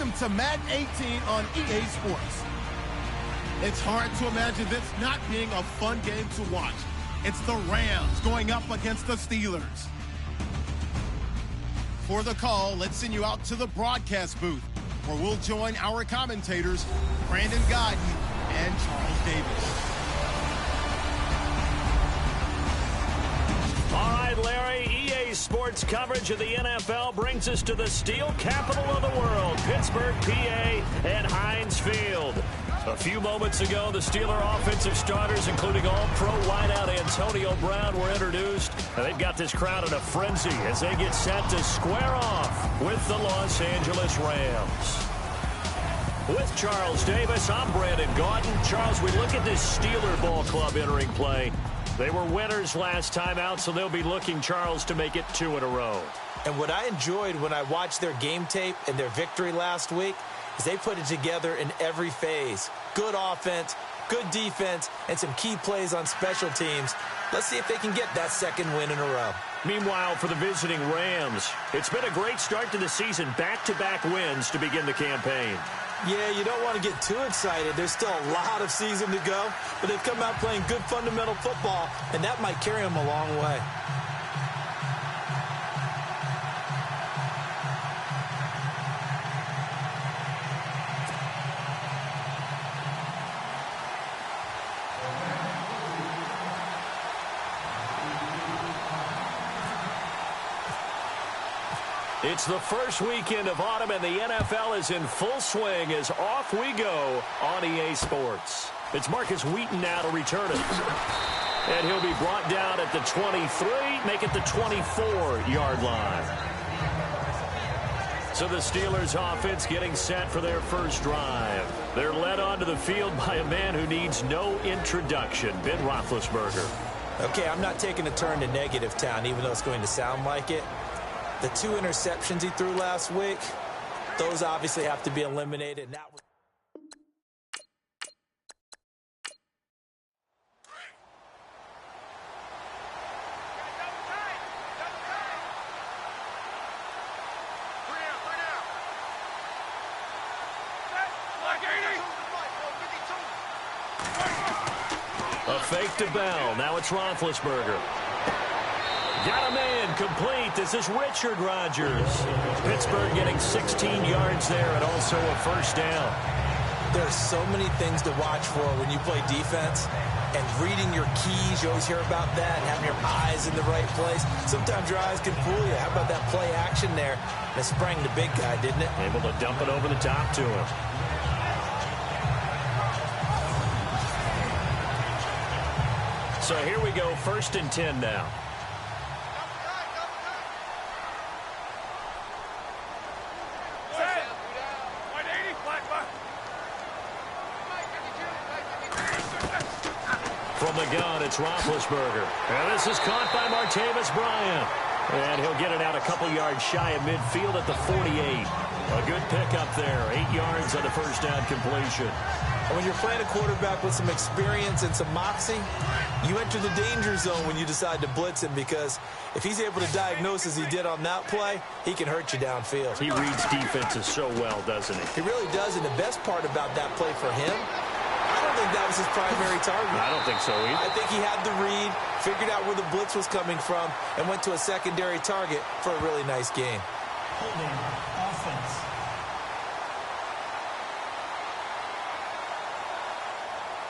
Welcome to Madden 18 on EA Sports. It's hard to imagine this not being a fun game to watch. It's the Rams going up against the Steelers. For the call, let's send you out to the broadcast booth, where we'll join our commentators, Brandon Gaudin and Charles Davis. All right, Larry, EA Sports coverage of the NFL brings us to the steel capital of the world, Pittsburgh, PA, and Heinz Field. A few moments ago, the Steeler offensive starters, including all-pro wideout Antonio Brown, were introduced. And they've got this crowd in a frenzy as they get set to square off with the Los Angeles Rams. With Charles Davis, I'm Brandon Gaudin. Charles, we look at this Steeler ball club entering play. They were winners last time out, so they'll be looking, Charles, to make it 2 in a row. And what I enjoyed when I watched their game tape and their victory last week is they put it together in every phase. Good offense, good defense, and some key plays on special teams. Let's see if they can get that second win in a row. Meanwhile, for the visiting Rams, it's been a great start to the season. Back-to-back wins to begin the campaign. Yeah, you don't want to get too excited. There's still a lot of season to go, but they've come out playing good fundamental football, and that might carry them a long way. It's the first weekend of autumn, and the NFL is in full swing as off we go on EA Sports. It's Marcus Wheaton now to return it. And he'll be brought down at the 23, make it the 24-yard line. So the Steelers offense getting set for their first drive. They're led onto the field by a man who needs no introduction, Ben Roethlisberger. Okay, I'm not taking a turn to negative town, even though it's going to sound like it. The 2 interceptions he threw last week, those obviously have to be eliminated. Now a fake to Bell. Now it's Roethlisberger. Got a man complete. This is Richard Rodgers. Pittsburgh getting 16 yards there and also a first down. There's so many things to watch for when you play defense. And reading your keys, you always hear about that, and having your eyes in the right place. Sometimes your eyes can fool you. How about that play action there? And it sprang the big guy, didn't it? Able to dump it over the top to him. So here we go, 1st and 10 now. From the gun, it's Roethlisberger. And this is caught by Martavis Bryant. And he'll get it out a couple yards shy of midfield at the 48. A good pickup there. 8 yards on the first down completion. And when you're playing a quarterback with some experience and some moxie, you enter the danger zone when you decide to blitz him, because if he's able to diagnose as he did on that play, he can hurt you downfield. He reads defenses so well, doesn't he? He really does, and the best part about that play for him, I don't think that was his primary target. I don't think so either. I think he had the read, figured out where the blitz was coming from, and went to a secondary target for a really nice gain. Holding offense.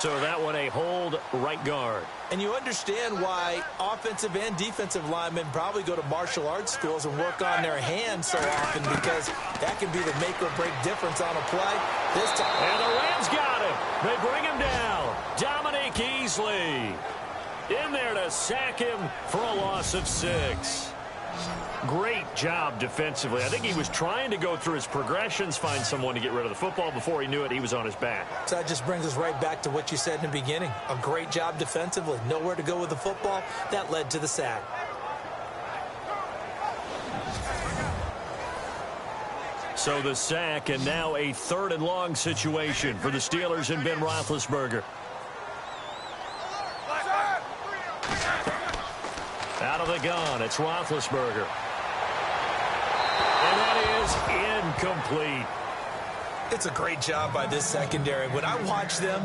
So that one a hold right guard. And you understand why offensive and defensive linemen probably go to martial arts schools and work on their hands so often, because that can be the make or break difference on a play. This time. And the Rams got him. They bring him down. Dominique Easley in there to sack him for a loss of 6. Great job defensively. I think he was trying to go through his progressions, find someone to get rid of the football. Before he knew it, he was on his back. So that just brings us right back to what you said in the beginning. A great job defensively. Nowhere to go with the football. That led to the sack. So the sack, and now a 3rd and long situation for the Steelers and Ben Roethlisberger. Out of the gun, it's Roethlisberger. And that is incomplete. It's a great job by this secondary. When I watch them,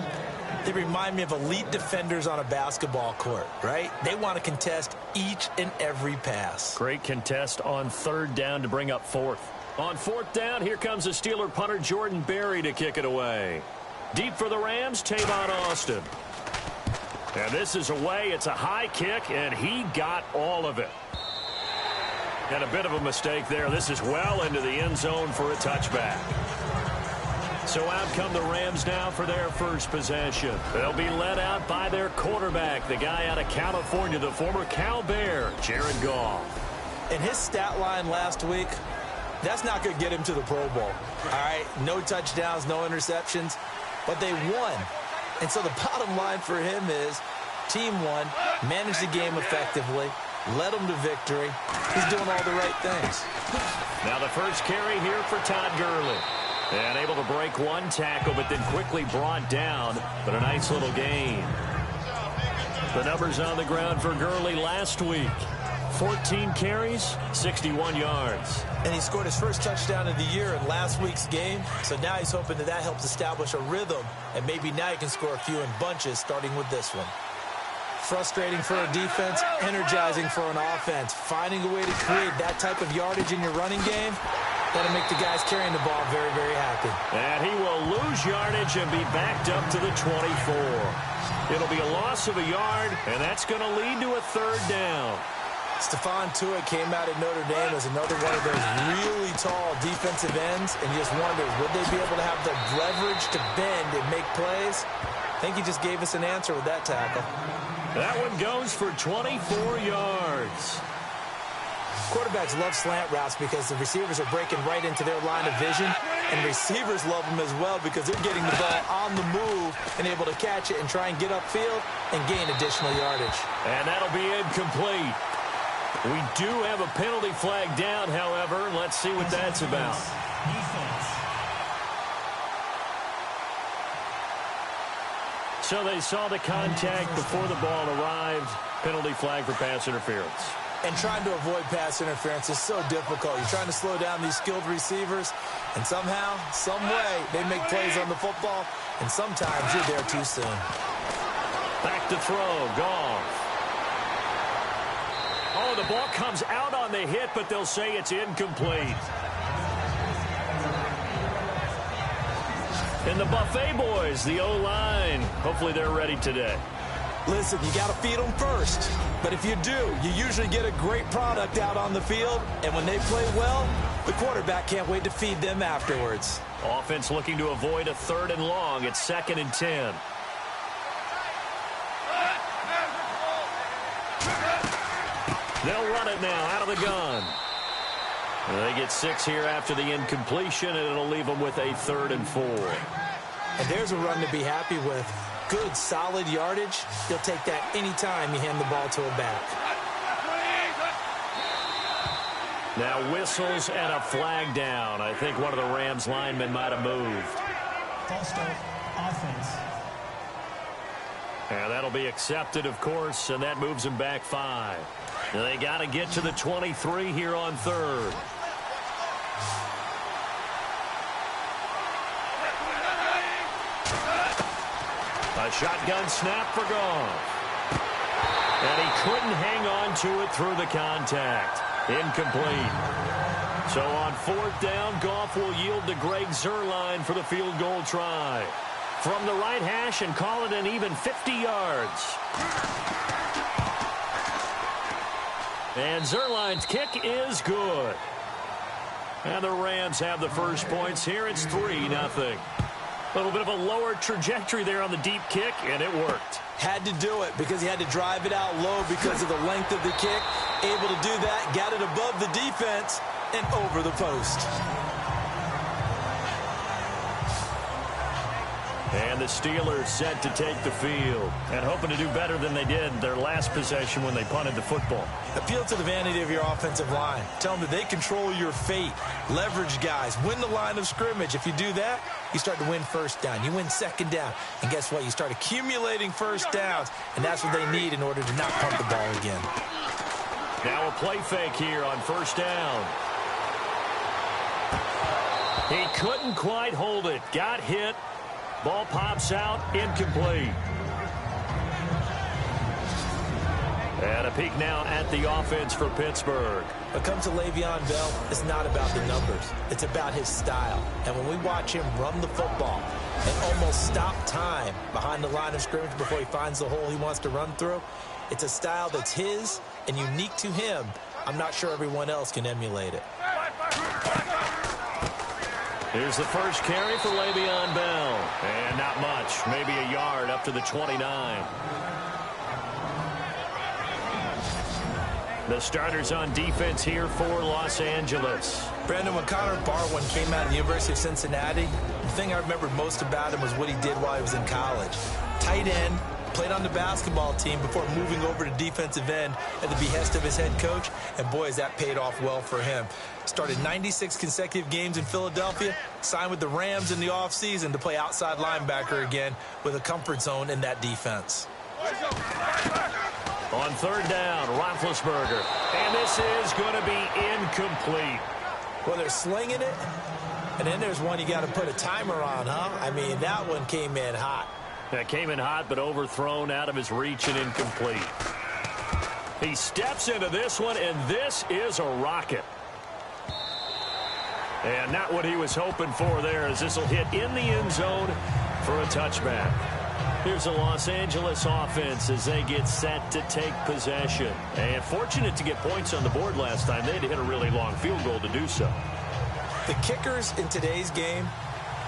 they remind me of elite defenders on a basketball court, right? They want to contest each and every pass. Great contest on third down to bring up fourth. On fourth down, here comes the Steeler punter Jordan Berry to kick it away. Deep for the Rams, Tavon Austin. And this is away. It's a high kick, and he got all of it. And a bit of a mistake there. This is well into the end zone for a touchback. So out come the Rams now for their first possession. They'll be led out by their quarterback, the guy out of California, the former Cal Bear, Jared Goff. And his stat line last week, that's not going to get him to the Pro Bowl. All right, no touchdowns, no interceptions, but they won. And so the bottom line for him is team won, managed the game effectively, led them to victory. He's doing all the right things. Now the first carry here for Todd Gurley. And able to break one tackle, but then quickly brought down. But a nice little gain. The numbers on the ground for Gurley last week. 14 carries, 61 yards. And he scored his first touchdown of the year in last week's game. So now he's hoping that helps establish a rhythm. And maybe now he can score a few in bunches, starting with this one. Frustrating for a defense, energizing for an offense. Finding a way to create that type of yardage in your running game, that'll make the guys carrying the ball very, very happy. And he will lose yardage and be backed up to the 24. It'll be a loss of a yard, and that's going to lead to a third down. Stephon Tuitt came out at Notre Dame as another one of those really tall defensive ends, and you just wonder, would they be able to have the leverage to bend and make plays? I think he just gave us an answer with that tackle. That one goes for 24 yards. Quarterbacks love slant routes because the receivers are breaking right into their line of vision, and receivers love them as well because they're getting the ball on the move and able to catch it and try and get upfield and gain additional yardage. And that'll be incomplete. We do have a penalty flag down, however. Let's see what that's about. So they saw the contact before the ball arrived. Penalty flag for pass interference. And trying to avoid pass interference is so difficult. You're trying to slow down these skilled receivers, and somehow, some way, they make plays on the football, and sometimes you're there too soon. Back to throw, Goff. Oh, the ball comes out on the hit, but they'll say it's incomplete. And the Buffet boys, the O-line, hopefully they're ready today. Listen, you got to feed them first. But if you do, you usually get a great product out on the field. And when they play well, the quarterback can't wait to feed them afterwards. Offense looking to avoid a 3rd and long. It's 2nd and 10. They'll run it now out of the gun. And they get 6 here after the incompletion, and it'll leave them with a 3rd and 4. And there's a run to be happy with. Good, solid yardage. You'll take that anytime you hand the ball to a back. Now whistles and a flag down. I think one of the Rams linemen might have moved. False start, offense. And that'll be accepted, of course, and that moves them back 5. They got to get to the 23 here on 3rd. A shotgun snap for Goff. And he couldn't hang on to it through the contact. Incomplete. So on 4th down, Goff will yield to Greg Zuerlein for the field goal try. From the right hash and call it an even 50 yards. And Zuerlein's kick is good. And the Rams have the first points here. It's 3-0. A little bit of a lower trajectory there on the deep kick, and it worked. Had to do it because he had to drive it out low because of the length of the kick. Able to do that, got it above the defense and over the post. And the Steelers set to take the field and hoping to do better than they did their last possession when they punted the football. Appeal to the vanity of your offensive line. Tell them that they control your fate. Leverage guys. Win the line of scrimmage. If you do that, you start to win 1st down. You win 2nd down. And guess what? You start accumulating 1st downs. And that's what they need in order to not punt the ball again. Now a play fake here on 1st down. He couldn't quite hold it. Got hit. Ball pops out. Incomplete. And a peek now at the offense for Pittsburgh. When it comes to Le'Veon Bell, it's not about the numbers. It's about his style. And when we watch him run the football and almost stop time behind the line of scrimmage before he finds the hole he wants to run through, it's a style that's his and unique to him. I'm not sure everyone else can emulate it. Here's the first carry for Le'Veon Bell. And not much. Maybe a yard up to the 29. The starters on defense here for Los Angeles. Brandon, when Connor Barwin came out of the University of Cincinnati, the thing I remembered most about him was what he did while he was in college. Tight end, played on the basketball team before moving over to defensive end at the behest of his head coach, and boy, has that paid off well for him. Started 96 consecutive games in Philadelphia, signed with the Rams in the offseason to play outside linebacker again with a comfort zone in that defense. On third down, Roethlisberger. And this is going to be incomplete. Well, they're slinging it, and then there's one you got to put a timer on, huh? I mean, that one came in hot. That came in hot, but overthrown out of his reach and incomplete. He steps into this one, and this is a rocket. And not what he was hoping for there, as this will hit in the end zone for a touchback. Here's the Los Angeles offense as they get set to take possession. And fortunate to get points on the board last time. They had to hit a really long field goal to do so. The kickers in today's game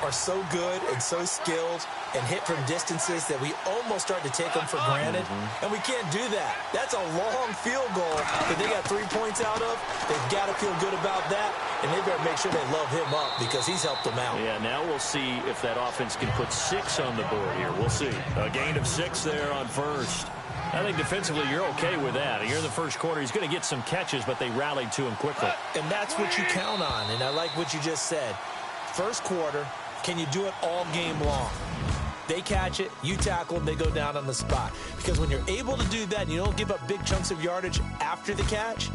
are so good and so skilled and hit from distances that we almost start to take them for granted. And we can't do that. That's a long field goal that they got 3 points out of. They've got to feel good about that, and they better make sure they love him up because he's helped them out. Yeah, now we'll see if that offense can put 6 on the board here. We'll see. A gain of 6 there on first. I think defensively you're okay with that. You're in the first quarter. He's going to get some catches, but they rallied to him quickly. And that's what you count on, and I like what you just said. First quarter, can you do it all game long? They catch it, you tackle them, they go down on the spot. Because when you're able to do that and you don't give up big chunks of yardage after the catch,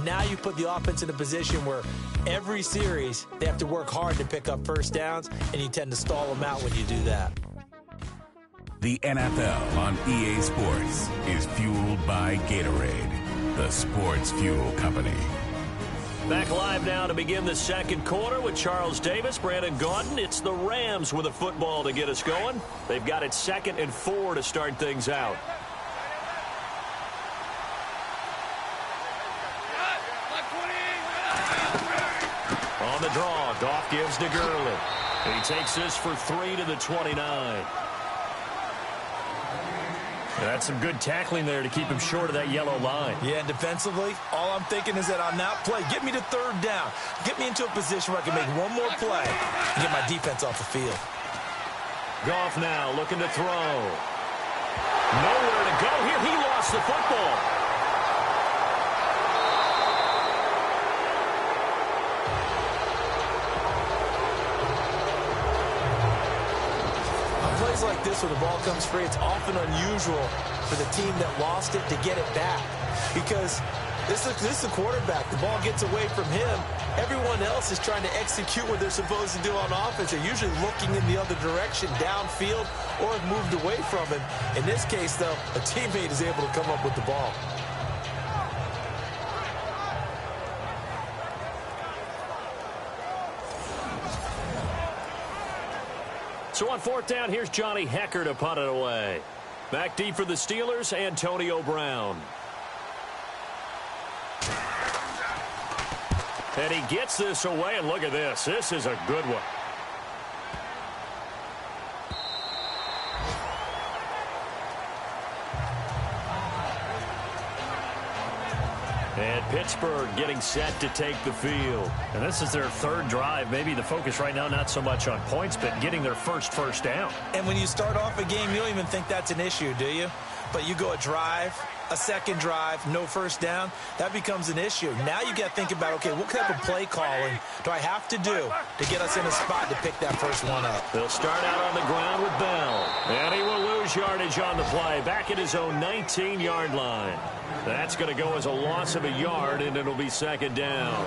now you put the offense in a position where every series they have to work hard to pick up first downs, and you tend to stall them out when you do that. The NFL on EA Sports is fueled by Gatorade, the sports fuel company. Back live now to begin the second quarter with Charles Davis, Brandon Gaudin. It's the Rams with a football to get us going. They've got it 2nd and 4 to start things out. On the draw, Goff gives to Gurley. He takes this for 3 to the 29. That's some good tackling there to keep him short of that yellow line. Yeah, and defensively, all I'm thinking is that on that play, get me to third down. Get me into a position where I can make one more play and get my defense off the field. Goff now looking to throw. Nowhere to go here. He lost the football. Plays like this where the ball comes free, it's often unusual for the team that lost it to get it back, because this is the quarterback. The ball gets away from him. Everyone else is trying to execute what they're supposed to do on offense. They're usually looking in the other direction, downfield, or have moved away from him. In this case, though, a teammate is able to come up with the ball. So on 4th down, here's Johnny Hekker to punt it away. Back deep for the Steelers, Antonio Brown. And he gets this away, and look at this. This is a good one. And Pittsburgh getting set to take the field. And this is their 3rd drive. Maybe the focus right now not so much on points, but getting their first down. And when you start off a game, you don't even think that's an issue, do you? But you go a drive, a second drive, no first down, that becomes an issue. Now you got to think about, okay, what type of play calling do I have to do to get us in a spot to pick that first one up? They'll start out on the ground with Bell. And he will lose lose yardage on the play, back at his own 19-yard line. That's going to go as a loss of a yard, and it'll be second down.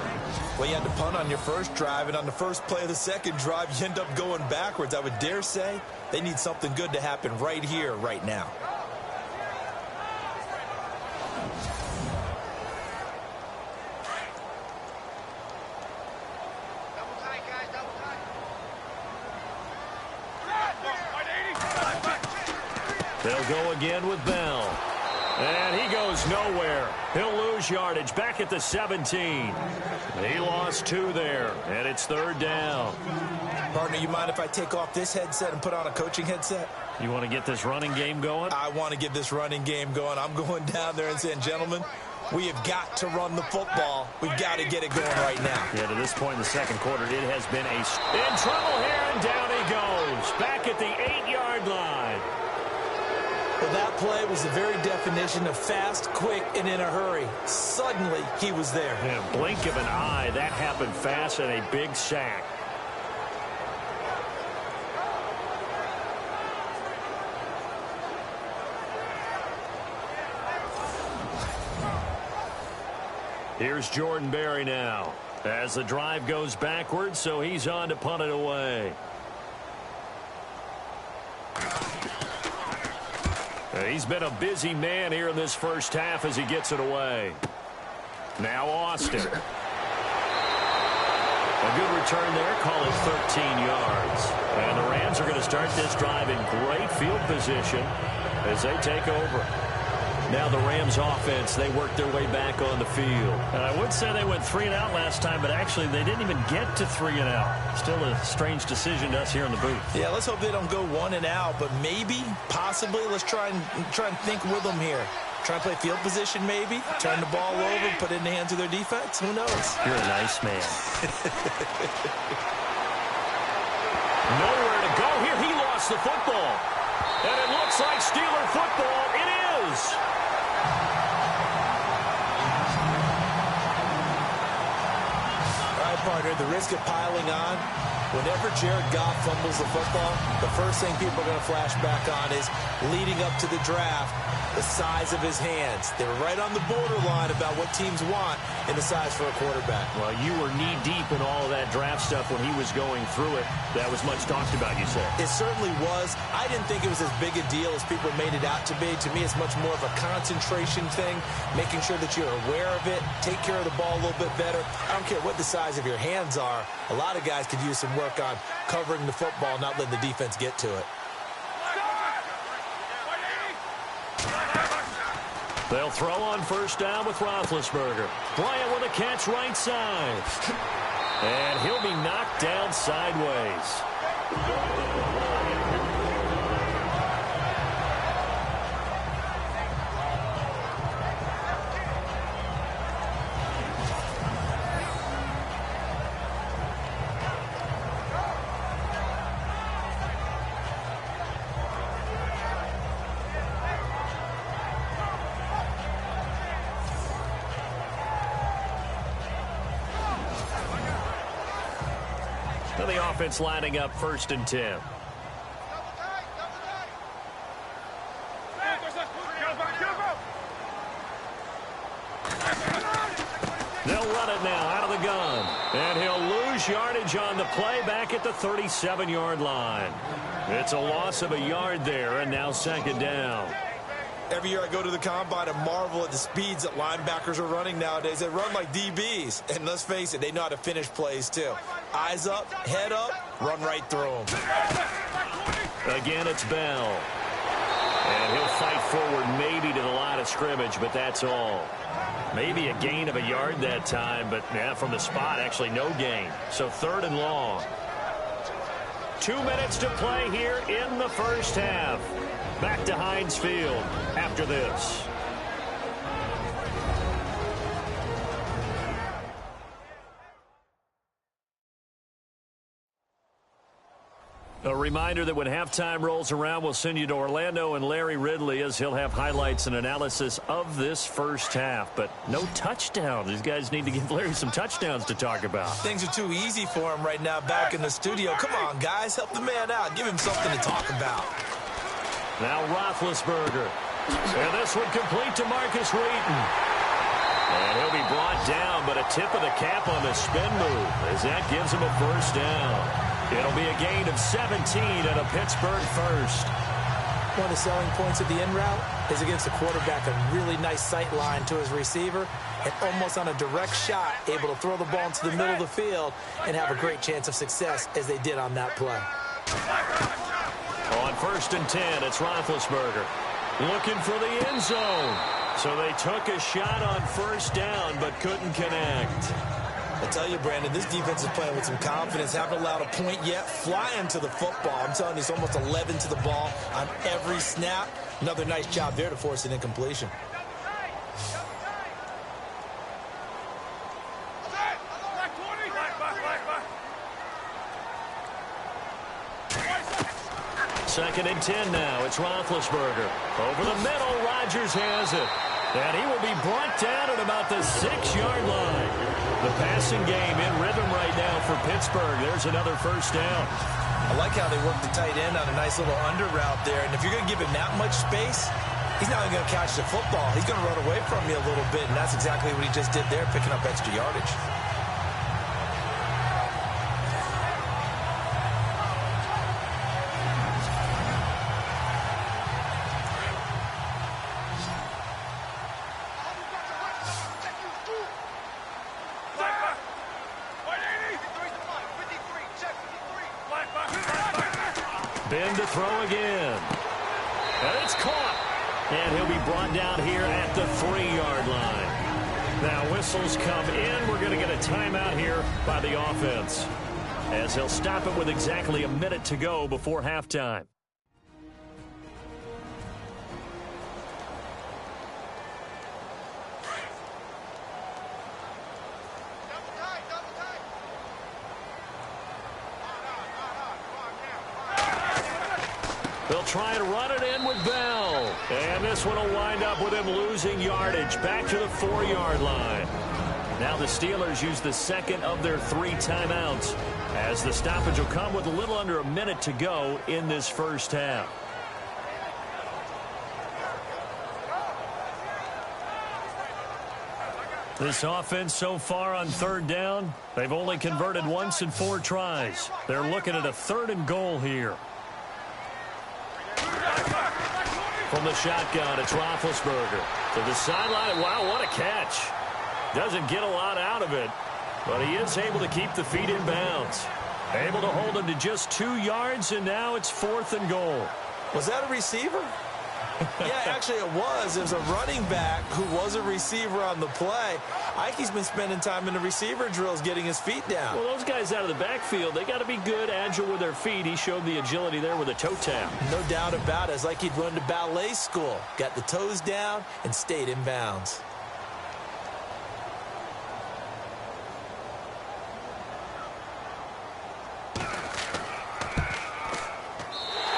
Well, you had to punt on your first drive, and on the first play of the second drive, you end up going backwards. I would dare say they need something good to happen right here, right now. They'll go again with Bell. And he goes nowhere. He'll lose yardage back at the 17. He lost 2 there, and it's third down. Partner, you mind if I take off this headset and put on a coaching headset? You want to get this running game going? I want to get this running game going. I'm going down there and saying, gentlemen, we have got to run the football. We've got to get it going right now. Yeah, to this point in the second quarter, it has been in trouble here, and down he goes. Back at the 8-yard line. But that play was the very definition of fast, quick, and in a hurry. Suddenly, he was there. In a blink of an eye, that happened fast, and a big sack. Here's Jordan Berry now. As the drive goes backwards, so he's on to punt it away. He's been a busy man here in this first half as he gets it away. Now Austin. A good return there, call it 13 yards. And the Rams are going to start this drive in great field position as they take over. Now the Rams offense, they work their way back on the field. And I would say they went 3 and out last time, but actually they didn't even get to 3 and out. Still a strange decision to us here in the booth. Yeah, let's hope they don't go 1 and out, but maybe, possibly, let's try and think with them here. Try and play field position maybe, turn the ball over, put it in the hands of their defense. Who knows? You're a nice man. Nowhere to go here. He lost the football. And it looks like Steeler football. It is. Partner, the risk of piling on, whenever Jared Goff fumbles the football, the first thing people are going to flash back on is leading up to the draft, the size of his hands. They were right on the borderline about what teams want in the size for a quarterback. Well, you were knee-deep in all of that draft stuff when he was going through it. That was much talked about, you said. It certainly was. I didn't think it was as big a deal as people made it out to be. To me, it's much more of a concentration thing, making sure that you're aware of it, take care of the ball a little bit better. I don't care what the size of your hands are. A lot of guys could use some work on covering the football, not letting the defense get to it. They'll throw on first down with Roethlisberger. Bryant with a catch right side. And he'll be knocked down sideways. The offense lining up 1st and 10. They'll run it now out of the gun. And he'll lose yardage on the play back at the 37-yard line. It's a loss of a yard there, and now second down. Every year I go to the combine and marvel at the speeds that linebackers are running nowadays. They run like DBs. And let's face it, they know how to finish plays too. Eyes up, head up, run right through them. Again, it's Bell. And he'll fight forward maybe to the line of scrimmage, but that's all. Maybe a gain of a yard that time, but yeah, from the spot, actually no gain. So 3rd and long. 2 minutes to play here in the first half. Back to Heinz Field after this. A reminder that when halftime rolls around, we'll send you to Orlando and Larry Ridley as he'll have highlights and analysis of this first half. But no touchdown. These guys need to give Larry some touchdowns to talk about. Things are too easy for him right now back in the studio. Come on, guys. Help the man out. Give him something to talk about. Now Roethlisberger. And this one complete to Marcus Wheaton. And he'll be brought down, but a tip of the cap on the spin move as that gives him a first down. It'll be a gain of 17 and a Pittsburgh first. One of the selling points of the in route is against the quarterback, a really nice sight line to his receiver, and almost on a direct shot, able to throw the ball into the middle of the field and have a great chance of success as they did on that play. On 1st and 10, it's Roethlisberger looking for the end zone. So they took a shot on first down but couldn't connect. I tell you, Brandon, this defense is playing with some confidence. Haven't allowed a point yet. Flying to the football. I'm telling you, it's almost 11 to the ball on every snap. Another nice job there to force an incompletion. Second and 10 now. It's Roethlisberger. Over the middle, Rodgers has it. And he will be brought down at about the 6-yard line. The passing game in rhythm right now for Pittsburgh. There's another first down. I like how they work the tight end on a nice little under route there. And if you're going to give him that much space, he's not even going to catch the football. He's going to run away from you a little bit, and that's exactly what he just did there, picking up extra yardage. Ben to throw again. And it's caught. And he'll be brought down here at the 3-yard line. Now whistles come in. We're going to get a timeout here by the offense, as he'll stop it with exactly a minute to go before halftime. They'll try and run it in with Bell. And this one will wind up with him losing yardage back to the 4-yard line. Now the Steelers use the second of their 3 timeouts, as the stoppage will come with a little under a minute to go in this first half. This offense so far on 3rd down, they've only converted once in 4 tries. They're looking at a 3rd and goal here. From the shotgun, it's Roethlisberger to the sideline. Wow, what a catch. Doesn't get a lot out of it, but he is able to keep the feet in bounds. Able to hold him to just 2 yards, and now it's 4th and goal. Was that a receiver? Yeah, actually it was. It was a running back who was a receiver on the play. Ikey's been spending time in the receiver drills getting his feet down. Well, those guys out of the backfield, they got to be good, agile with their feet. He showed the agility there with a toe tap. No doubt about it. It's like he'd run to ballet school. Got the toes down and stayed in bounds.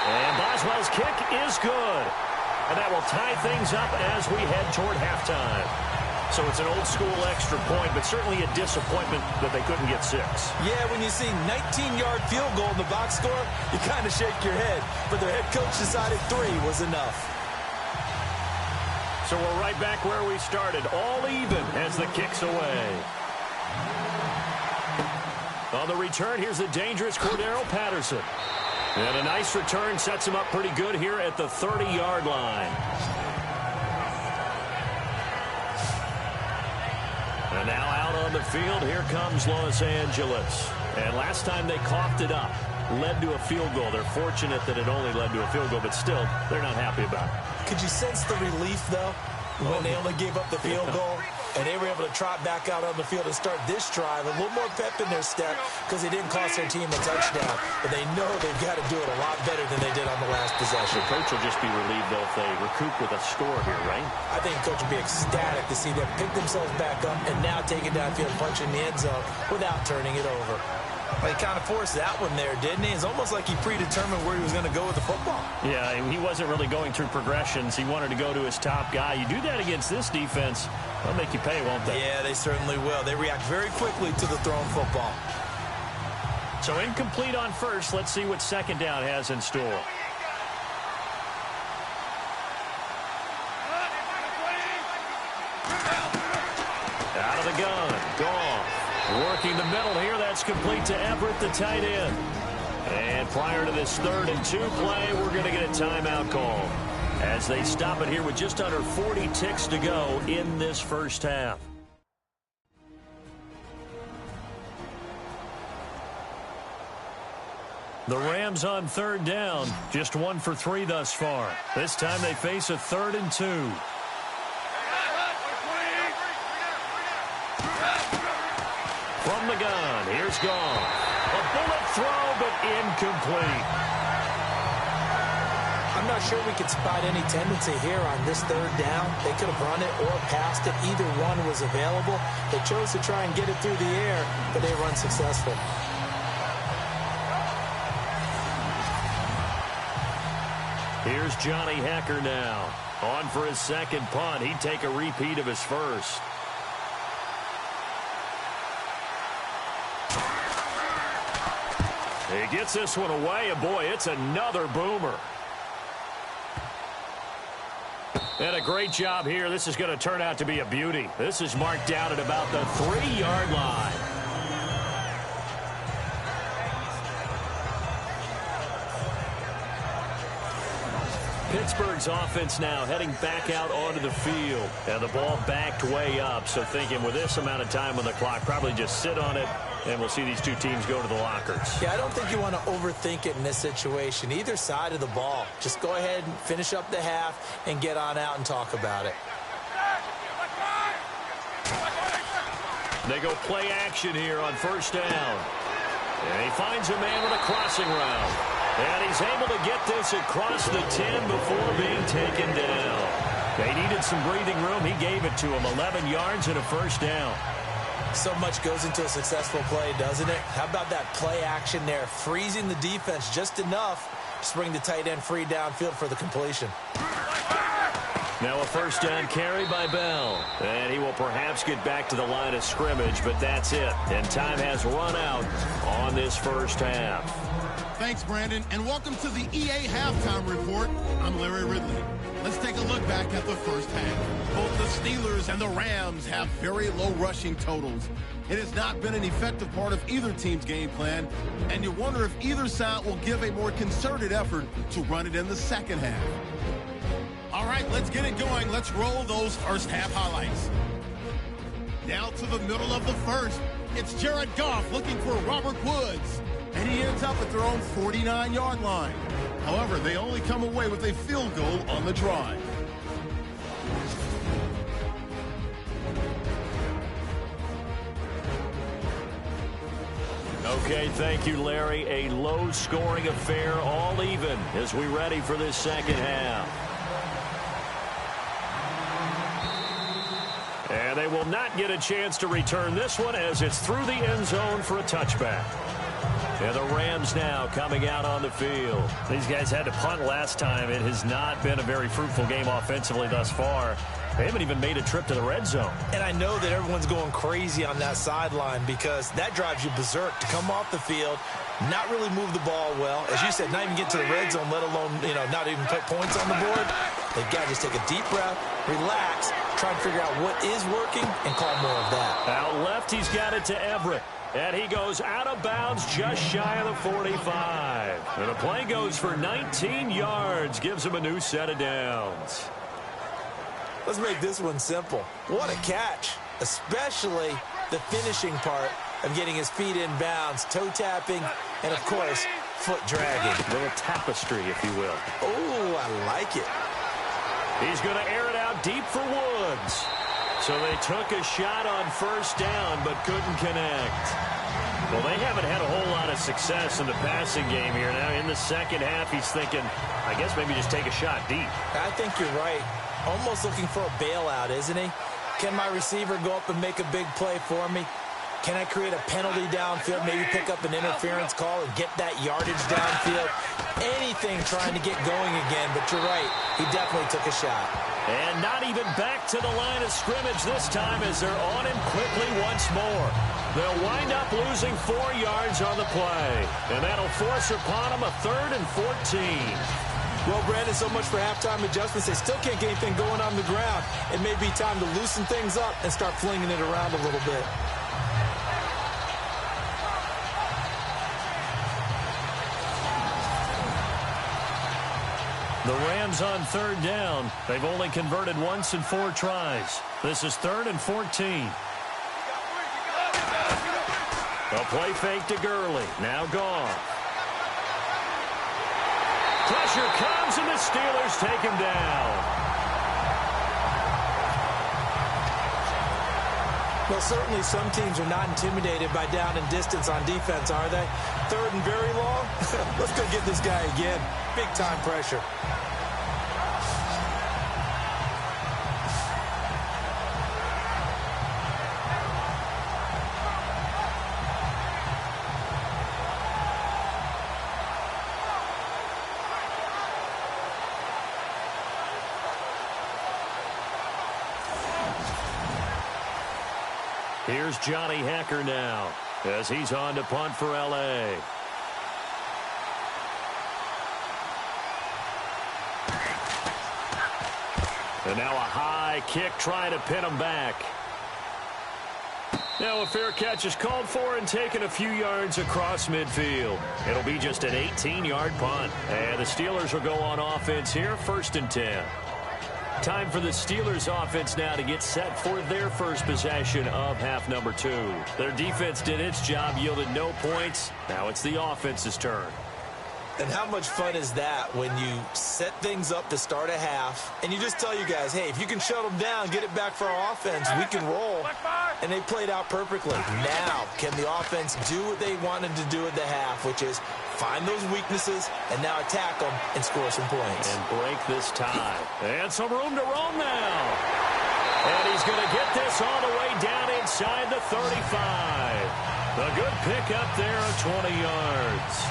And Boswell's kick is good. And that will tie things up as we head toward halftime. So it's an old-school extra point, but certainly a disappointment that they couldn't get 6. Yeah, when you see 19-yard field goal in the box score, you kind of shake your head. But their head coach decided 3 was enough. So we're right back where we started, all even as the kick's away. On the return, here's the dangerous Cordero Patterson. And a nice return sets him up pretty good here at the 30-yard line. And now out on the field, here comes Los Angeles. And last time they coughed it up, led to a field goal. They're fortunate that it only led to a field goal, but still, they're not happy about it. Could you sense the relief, though, when they only gave up the field goal? And they were able to trot back out on the field and start this drive. A little more pep in their step because it didn't cost their team a touchdown. But they know they've got to do it a lot better than they did on the last possession. The coach will just be relieved, though, if they recoup with a score here, right? I think the coach will be ecstatic to see them pick themselves back up and now take it downfield and punch in the end zone without turning it over. Well, he kind of forced that one there, didn't he? It's almost like he predetermined where he was going to go with the football. Yeah, he wasn't really going through progressions. He wanted to go to his top guy. You do that against this defense, they'll make you pay, won't they? Yeah, they certainly will. They react very quickly to the thrown football. So incomplete on first. Let's see what second down has in store. Working the middle here. That's complete to Everett, the tight end. And prior to this 3rd and 2 play, we're going to get a timeout call as they stop it here with just under 40 ticks to go in this first half. The Rams on 3rd down, just 1 for 3 thus far. This time they face a 3rd and 2. From the gun, here's Goff. A bullet throw, but incomplete. I'm not sure we could spot any tendency here on this 3rd down. They could have run it or passed it. Either one was available. They chose to try and get it through the air, but they were unsuccessful. Here's Johnny Hekker now. On for his 2nd punt. He'd take a repeat of his first. He gets this one away, and boy, it's another boomer. And a great job here. This is going to turn out to be a beauty. This is marked out at about the 3-yard line. Pittsburgh's offense now heading back out onto the field. And the ball backed way up. So thinking with this amount of time on the clock, probably just sit on it, and we'll see these two teams go to the lockers. Yeah, I don't think you want to overthink it in this situation. Either side of the ball. Just go ahead and finish up the half and get on out and talk about it. They go play action here on 1st down. And he finds a man with a crossing route. And he's able to get this across the 10 before being taken down. They needed some breathing room. He gave it to him. 11 yards and a 1st down. So much goes into a successful play, doesn't it? How about that play action there? Freezing the defense just enough to bring the tight end free downfield for the completion. Now a 1st down carry by Bell. And he will perhaps get back to the line of scrimmage, but that's it. And time has run out on this first half. Thanks, Brandon, and welcome to the EA Halftime Report. I'm Larry Ridley. Let's take a look back at the first half. Both the Steelers and the Rams have very low rushing totals. It has not been an effective part of either team's game plan, and you wonder if either side will give a more concerted effort to run it in the second half. All right, let's get it going. Let's roll those first half highlights. Down to the middle of the first, it's Jared Goff looking for Robert Woods. And he ends up at their own 49-yard line. However, they only come away with a field goal on the drive. Okay, thank you, Larry. A low-scoring affair, all even, as we ready for this second half. And they will not get a chance to return this one as it's through the end zone for a touchback. And the Rams now coming out on the field. These guys had to punt last time. It has not been a very fruitful game offensively thus far. They haven't even made a trip to the red zone. And I know that everyone's going crazy on that sideline because that drives you berserk to come off the field, not really move the ball well. As you said, not even get to the red zone, let alone, not even put points on the board. They've got to just take a deep breath, relax, try to figure out what is working, and call more of that. Out left, he's got it to Everett. And he goes out of bounds just shy of the 45. And the play goes for 19 yards. Gives him a new set of downs. Let's make this one simple. What a catch, especially the finishing part of getting his feet in bounds, toe tapping, and, of course, foot dragging. A little tapestry, if you will. Oh, I like it. He's going to air it out deep for Woods. So they took a shot on 1st down, but couldn't connect. Well, they haven't had a whole lot of success in the passing game here. Now, in the second half, he's thinking, I guess maybe just take a shot deep. I think you're right. Almost looking for a bailout, isn't he? Can my receiver go up and make a big play for me? Can I create a penalty downfield, maybe pick up an interference call and get that yardage downfield? Anything trying to get going again, but you're right. He definitely took a shot. And not even back to the line of scrimmage this time as they're on him quickly once more. They'll wind up losing 4 yards on the play. And that'll force upon them a 3rd and 14. Well, Brandon, so much for halftime adjustments. They still can't get anything going on the ground. It may be time to loosen things up and start flinging it around a little bit. The Rams on third down. They've only converted once in 4 tries. This is 3rd and 14. A play fake to Gurley. Now gone. Pressure comes, and the Steelers take him down. Well, certainly some teams are not intimidated by down and distance on defense, are they? 3rd and very long? Let's go get this guy again. Big-time pressure. Here's Johnny Hekker now as he's on to punt for L.A. And now a high kick trying to pin him back. Now a fair catch is called for and taken a few yards across midfield. It'll be just an 18-yard punt. And the Steelers will go on offense here, 1st and 10. Time for the Steelers offense now to get set for their first possession of half number 2. Their defense did its job, yielded no points. Now it's the offense's turn. And how much fun is that when you set things up to start a half and you just tell you guys, hey, if you can shut them down, get it back for our offense, we can roll. And they played out perfectly. Now, can the offense do what they wanted to do at the half, which is find those weaknesses and now attack them and score some points. And break this tie. And some room to roam now. And he's going to get this all the way down inside the 35. A good pick up there of 20 yards.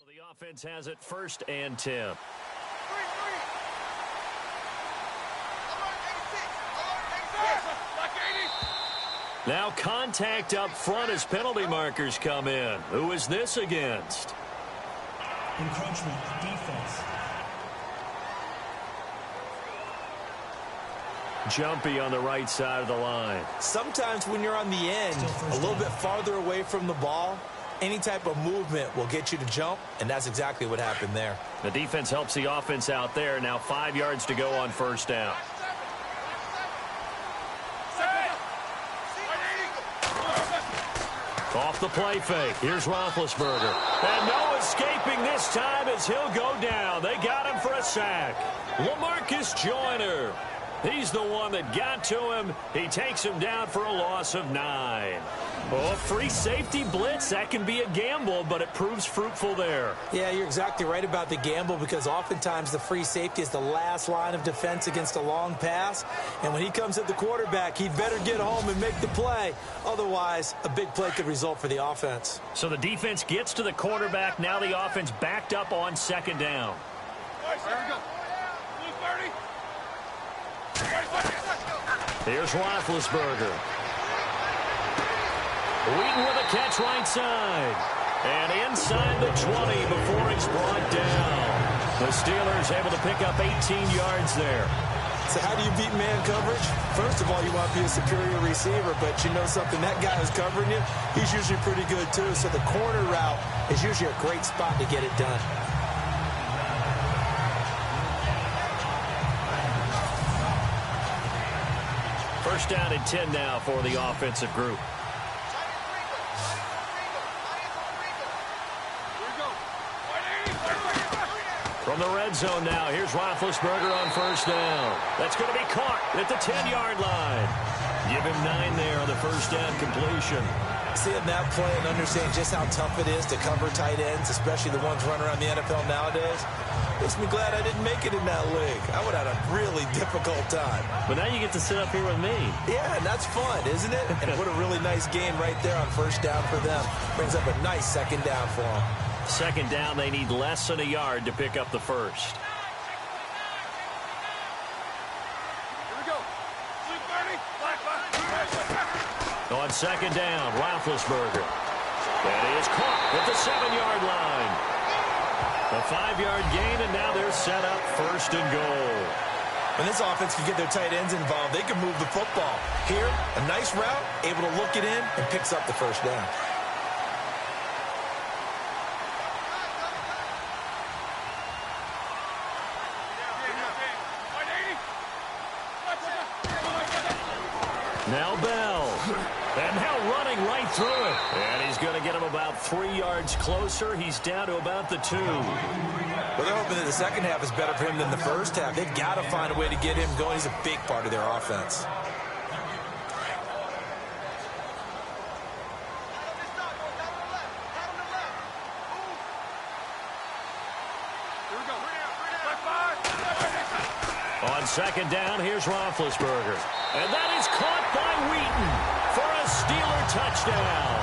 The offense has it 1st and 10. Now contact up front as penalty markers come in. Who is this against? Encroachment, defense. Jumpy on the right side of the line. Sometimes when you're on the end, a little bit farther away from the ball, any type of movement will get you to jump, and that's exactly what happened there. The defense helps the offense out there. Now 5 yards to go on 1st down. Off the play fake. Here's Roethlisberger. And no escaping this time as he'll go down. They got him for a sack. LaMarcus Joyner. He's the one that got to him. He takes him down for a loss of 9. Oh, free safety blitz. That can be a gamble, but it proves fruitful there. Yeah, you're exactly right about the gamble because oftentimes the free safety is the last line of defense against a long pass. And when he comes at the quarterback, he'd better get home and make the play. Otherwise, a big play could result for the offense. So the defense gets to the quarterback. Now the offense backed up on 2nd down. Here's Roethlisberger. Wheaton with a catch right side. And inside the 20 before he's brought down. The Steelers able to pick up 18 yards there. So how do you beat man coverage? First of all, you want to be a superior receiver, but you know something, that guy who's covering you, he's usually pretty good too. So the corner route is usually a great spot to get it done. First down and 10 now for the offensive group. From the red zone now, here's Roethlisberger on 1st down. That's going to be caught at the 10-yard line. Give him 9 there on the 1st down completion. Seeing that play and understand just how tough it is to cover tight ends, especially the ones running around the NFL nowadays, makes me glad I didn't make it in that league. I would have had a really difficult time. But now you get to sit up here with me. Yeah, and that's fun, isn't it? And what a really nice game right there on 1st down for them. Brings up a nice 2nd down for them. 2nd down, they need less than a yard to pick up the 1st. Here we go. Blue 30, black 5. On second down, Roethlisberger. And he is caught at the 7-yard line. A 5-yard gain, and now they're set up 1st and goal. When this offense can get their tight ends involved, they can move the football. Here, a nice route, able to look it in, and picks up the 1st down. Now Bell. And now running right through it. And he's going to get him about 3 yards closer. He's down to about the 2. Well, they're hoping that the second half is better for him than the first half. They've got to find a way to get him going. He's a big part of their offense. On second down, here's Roethlisberger. And that is caught by Wheaton for a Steeler touchdown.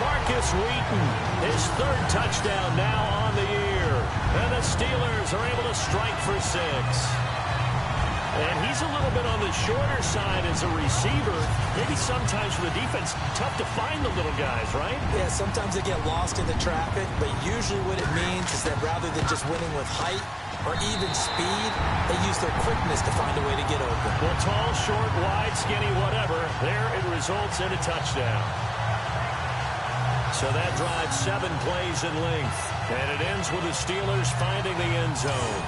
Marcus Wheaton, his 3rd touchdown now on the year. And the Steelers are able to strike for 6. And he's a little bit on the shorter side as a receiver. Maybe sometimes for the defense, tough to find the little guys, right? Yeah, sometimes they get lost in the traffic, but usually what it means is that rather than just winning with height or even speed, they use their quickness to find a way to get open. Well, tall, short, wide, skinny, whatever, there it results in a touchdown. So that drives 7 plays in length, and it ends with the Steelers finding the end zone.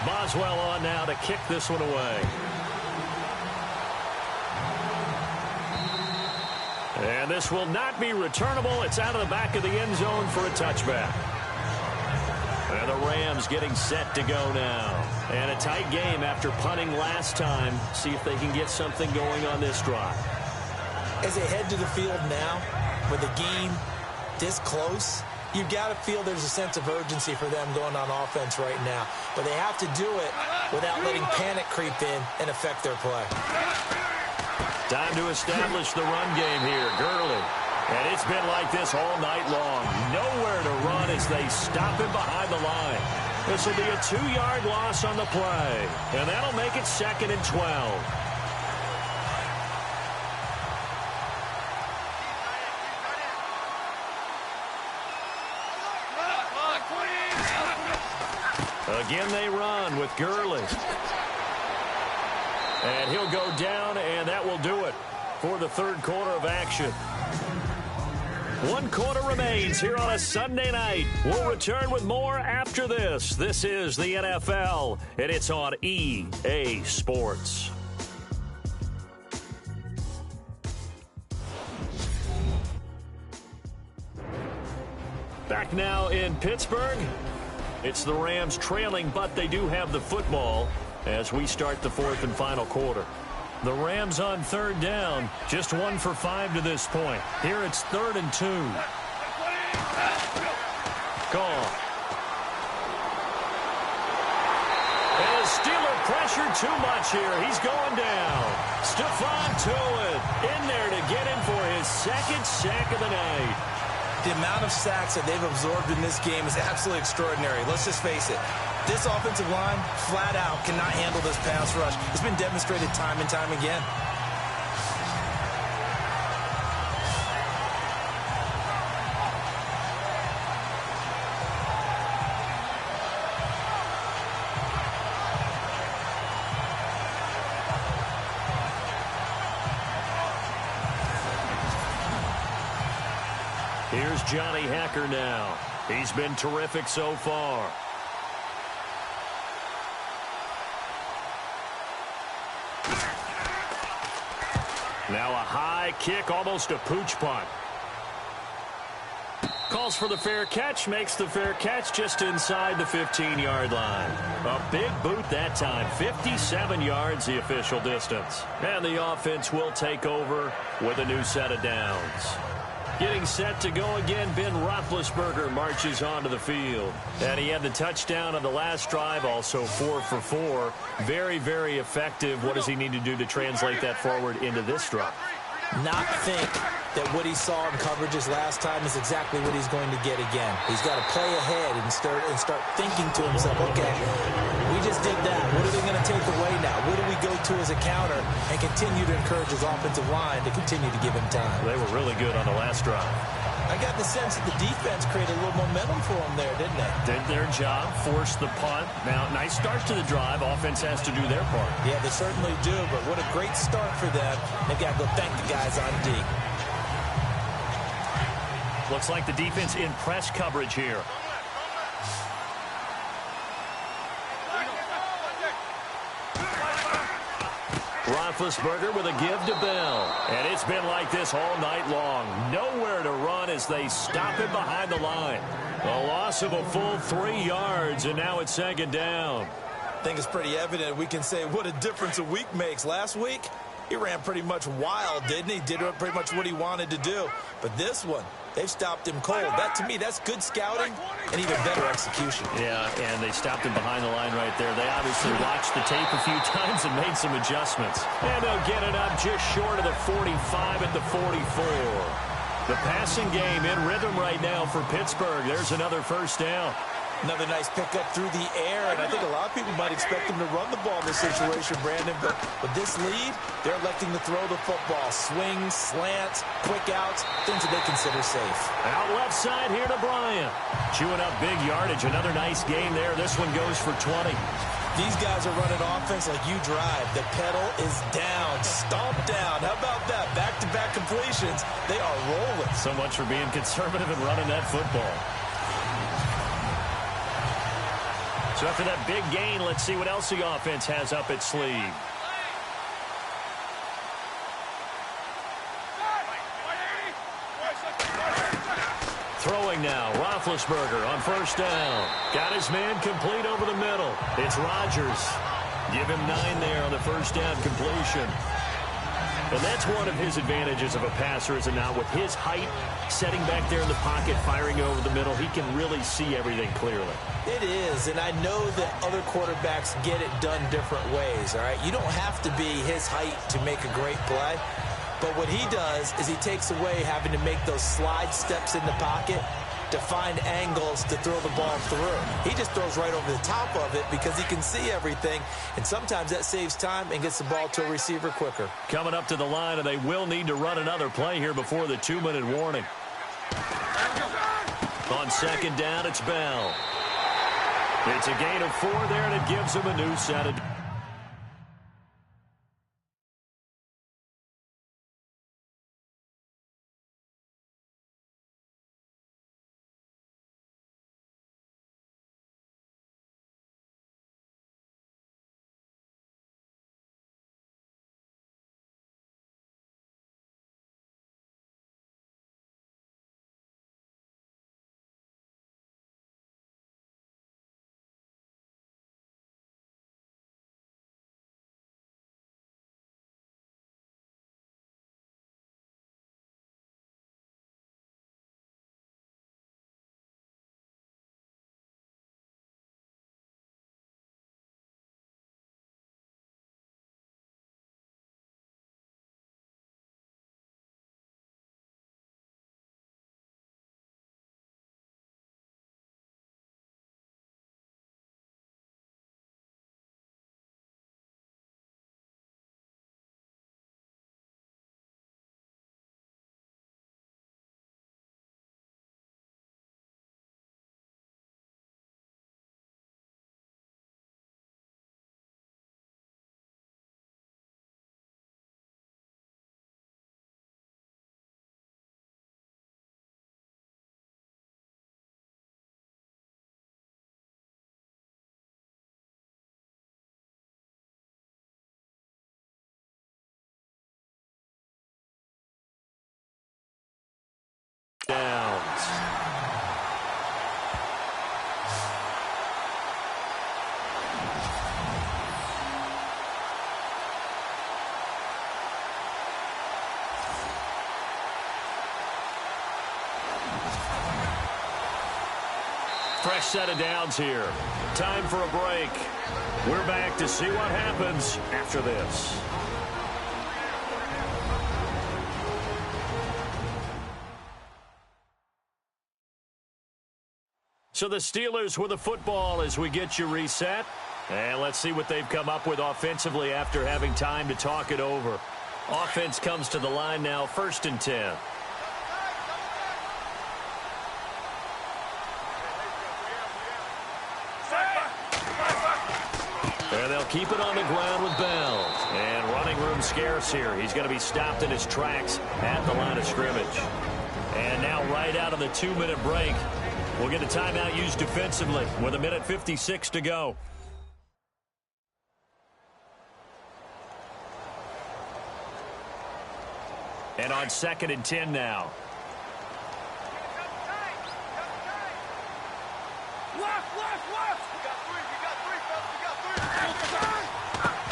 Boswell on now to kick this one away. And this will not be returnable. It's out of the back of the end zone for a touchback. And the Rams getting set to go now. And a tight game after punting last time. See if they can get something going on this drive. As they head to the field now, with the game this close, you've got to feel there's a sense of urgency for them going on offense right now. But they have to do it without letting panic creep in and affect their play. Time to establish the run game here. Gurley. And it's been like this all night long. Nowhere to run as they stop him behind the line. This will be a 2-yard loss on the play. And that'll make it 2nd and 12. Again, they run with Gurley. And he'll go down, and that will do it for the 3rd quarter of action. 1 quarter remains here on a Sunday night. We'll return with more after this. This is the NFL, and it's on EA Sports. Back now in Pittsburgh. It's the Rams trailing, but they do have the football as we start the 4th and final quarter. The Rams on 3rd down, just 1 for 5 to this point. Here it's 3rd and 2. Gone. And the Steeler pressure too much here. He's going down. Stephon Tuitt in there to get him for his 2nd sack of the night. The amount of sacks that they've absorbed in this game is absolutely extraordinary. Let's just face it. This offensive line, flat out, cannot handle this pass rush. It's been demonstrated time and time again. Here's Johnny Hekker now. He's been terrific so far. Now a high kick, almost a pooch punt. Calls for the fair catch, makes the fair catch just inside the 15-yard line. A big boot that time, 57 yards the official distance. And the offense will take over with a new set of downs. Getting set to go again, Ben Roethlisberger marches onto the field. And he had the touchdown on the last drive, also 4 for 4. Very, very effective. What does he need to do to translate that forward into this drive? Not think that what he saw in coverages last time is exactly what he's going to get again. He's got to play ahead and start thinking to himself, okay, we just did that. What are they going to take away now? What do we go to as a counter? And continue to encourage his offensive line to continue to give him time. They were really good on the last drive. I got the sense that the defense created a little momentum for them there, didn't they? Did their job, forced the punt. Now, nice start to the drive. Offense has to do their part. Yeah, they certainly do, but what a great start for them. They've got to go thank the guys on D. Looks like the defense in press coverage here. Roethlisberger with a give to Bell. And it's been like this all night long. Nowhere to run as they stop him behind the line. A loss of a full 3 yards, and now it's second down. I think it's pretty evident. We can say what a difference a week makes. Last week, he ran pretty much wild, didn't he? Did pretty much what he wanted to do. But this one, they've stopped him cold. That, to me, that's good scouting and even better execution. Yeah, and they stopped him behind the line right there. They obviously watched the tape a few times and made some adjustments. And they'll get it up just short of the 45 at the 44. The passing game in rhythm right now for Pittsburgh. There's another first down. Another nice pickup through the air, and I think a lot of people might expect him to run the ball in this situation, Brandon, but with this lead, they're electing to throw the football. Swings, slants, quick outs, things that they consider safe. Out left side here to Bryant. Chewing up big yardage. Another nice game there. This one goes for 20. These guys are running offense like you drive. The pedal is down, stomp down. How about that? Back-to-back completions. They are rolling. So much for being conservative and running that football. So after that big gain, let's see what else the offense has up its sleeve. Throwing now, Roethlisberger on first down. Got his man complete over the middle. It's Rodgers. Give him 9 there on the first down completion. And that's one of his advantages of a passer, is it not? With his height, setting back there in the pocket, firing over the middle, he can really see everything clearly. It is, and I know that other quarterbacks get it done different ways, all right? You don't have to be his height to make a great play, but what he does is he takes away having to make those slide steps in the pocket to find angles to throw the ball through. He just throws right over the top of it because he can see everything, and sometimes that saves time and gets the ball to a receiver quicker. Coming up to the line, and they will need to run another play here before the 2-minute warning. On second down, it's Bell. It's a gain of 4 there, and it gives him a new set of... downs. Fresh set of downs here. Time for a break. We're back to see what happens after this. So the Steelers with the football as we get you reset. And let's see what they've come up with offensively after having time to talk it over. Offense comes to the line now, 1st and 10. And they'll keep it on the ground with Bell. And running room scarce here. He's going to be stopped in his tracks at the line of scrimmage. And now right out of the 2-minute break, we'll get a timeout used defensively with 1:56 to go. And on 2nd and 10 now.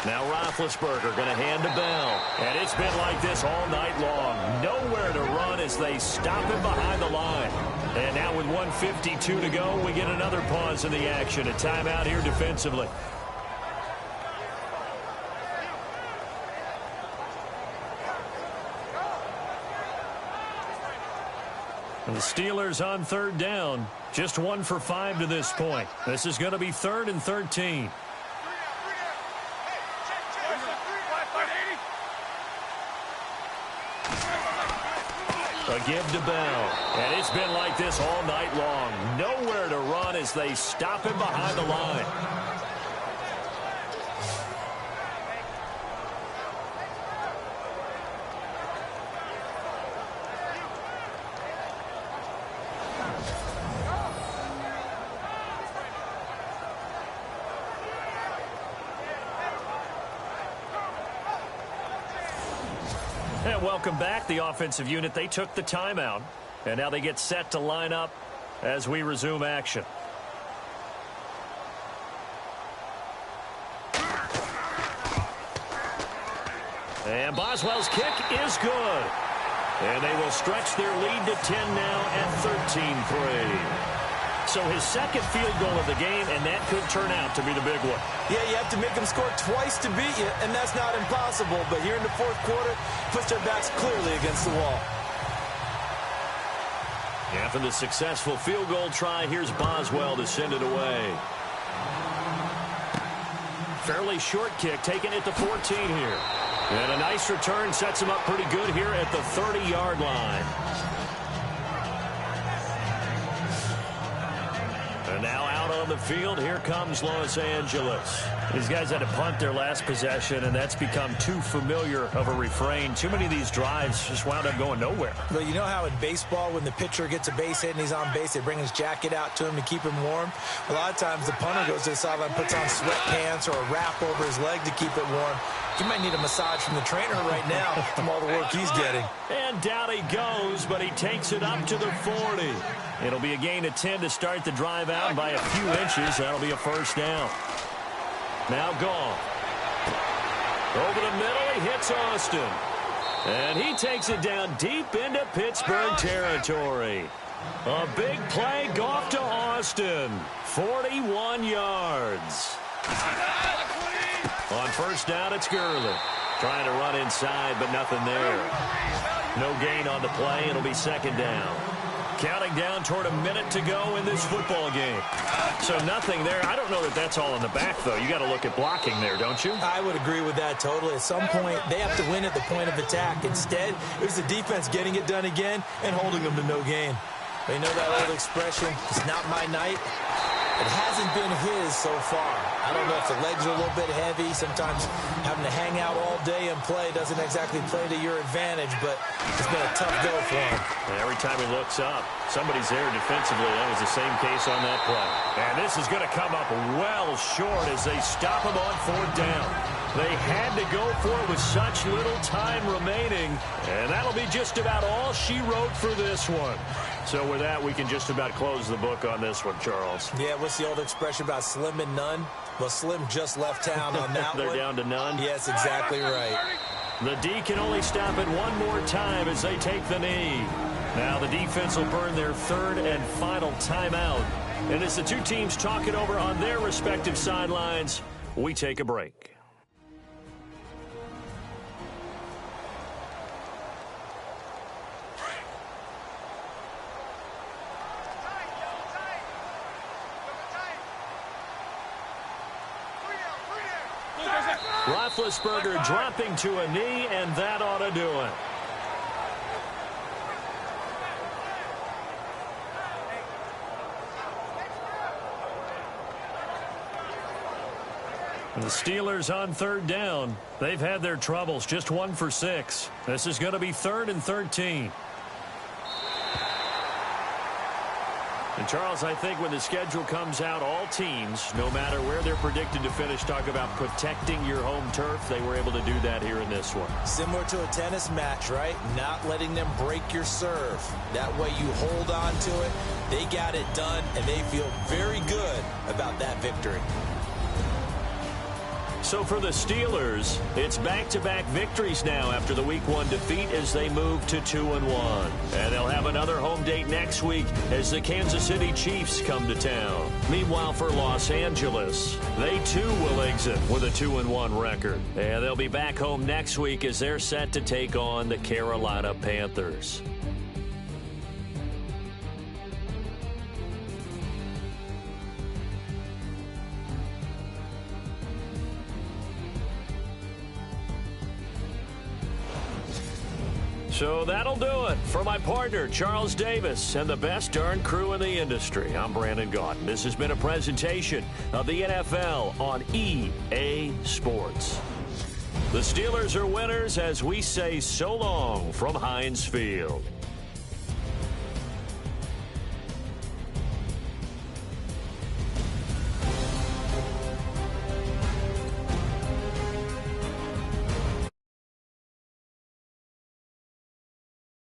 Now Roethlisberger going to hand to Bell. And it's been like this all night long. Nowhere to run as they stop him behind the line. And now with 1:52 to go, we get another pause in the action. A timeout here defensively. And the Steelers on 3rd down. Just 1 for 5 to this point. This is going to be 3rd and 13. A give to Bell. And it's been like this all night long. Nowhere to run as they stop him behind the line. And welcome back, the offensive unit. They took the timeout, and now they get set to line up as we resume action. And Boswell's kick is good. And they will stretch their lead to 10 now at 13-3. So his 2nd field goal of the game, and that could turn out to be the big one. Yeah, you have to make them score twice to beat you, and that's not impossible. But here in the 4th quarter, puts their backs clearly against the wall. After the successful field goal try, here's Boswell to send it away. Fairly short kick, taking it to 14 here. And a nice return sets him up pretty good here at the 30-yard line. And now out on the field, here comes Los Angeles. These guys had to punt their last possession, and that's become too familiar of a refrain. Too many of these drives just wound up going nowhere. Well, you know how in baseball, when the pitcher gets a base hit and he's on base, they bring his jacket out to him to keep him warm? A lot of times the punter goes to the sideline, puts on sweatpants or a wrap over his leg to keep it warm. He might need a massage from the trainer right now from all the work he's getting. And down he goes, but he takes it up to the 40. It'll be a gain of 10 to start the drive out by a few inches. That'll be a 1st down. Now gone. Over the middle, he hits Austin. And he takes it down deep into Pittsburgh territory. A big play, Goff to Austin. 41 yards. On 1st down, it's Gurley. Trying to run inside, but nothing there. No gain on the play. It'll be 2nd down. Counting down toward a minute to go in this football game. So nothing there. I don't know that that's all in the back, though. You got to look at blocking there, don't you? I would agree with that totally. At some point, they have to win at the point of attack. Instead, it was the defense getting it done again and holding them to no gain. But you know that old expression, it's not my night? It hasn't been his so far. I don't know if the legs are a little bit heavy. Sometimes having to hang out all day and play doesn't exactly play to your advantage, but it's been a tough go for him. And every time he looks up, somebody's there defensively. That was the same case on that play. And this is going to come up well short as they stop him on 4th down. They had to go for it with such little time remaining, and that'll be just about all she wrote for this one. So with that, we can just about close the book on this one, Charles. Yeah, what's the old expression about slim and none? Well, Slim just left town on that They're one. down to none? Yes, exactly right. The D can only stop it one more time as they take the knee. Now the defense will burn their 3rd and final timeout. And as the two teams talk it over on their respective sidelines, we take a break. Roethlisberger dropping to a knee, and that ought to do it. The Steelers on third down. They've had their troubles, just 1 for 6. This is going to be 3rd and 13. And Charles, I think when the schedule comes out, all teams, no matter where they're predicted to finish, talk about protecting your home turf. They were able to do that here in this one. Similar to a tennis match, right? Not letting them break your serve. That way you hold on to it. They got it done, and they feel very good about that victory. So for the Steelers, it's back-to-back victories now after the Week 1 defeat as they move to 2-1. And they'll have another home date next week as the Kansas City Chiefs come to town. Meanwhile, for Los Angeles, they too will exit with a 2-1 record. And they'll be back home next week as they're set to take on the Carolina Panthers. So that'll do it for my partner, Charles Davis, and the best darn crew in the industry. I'm Brandon Gaudin. This has been a presentation of the NFL on EA Sports. The Steelers are winners as we say so long from Heinz Field.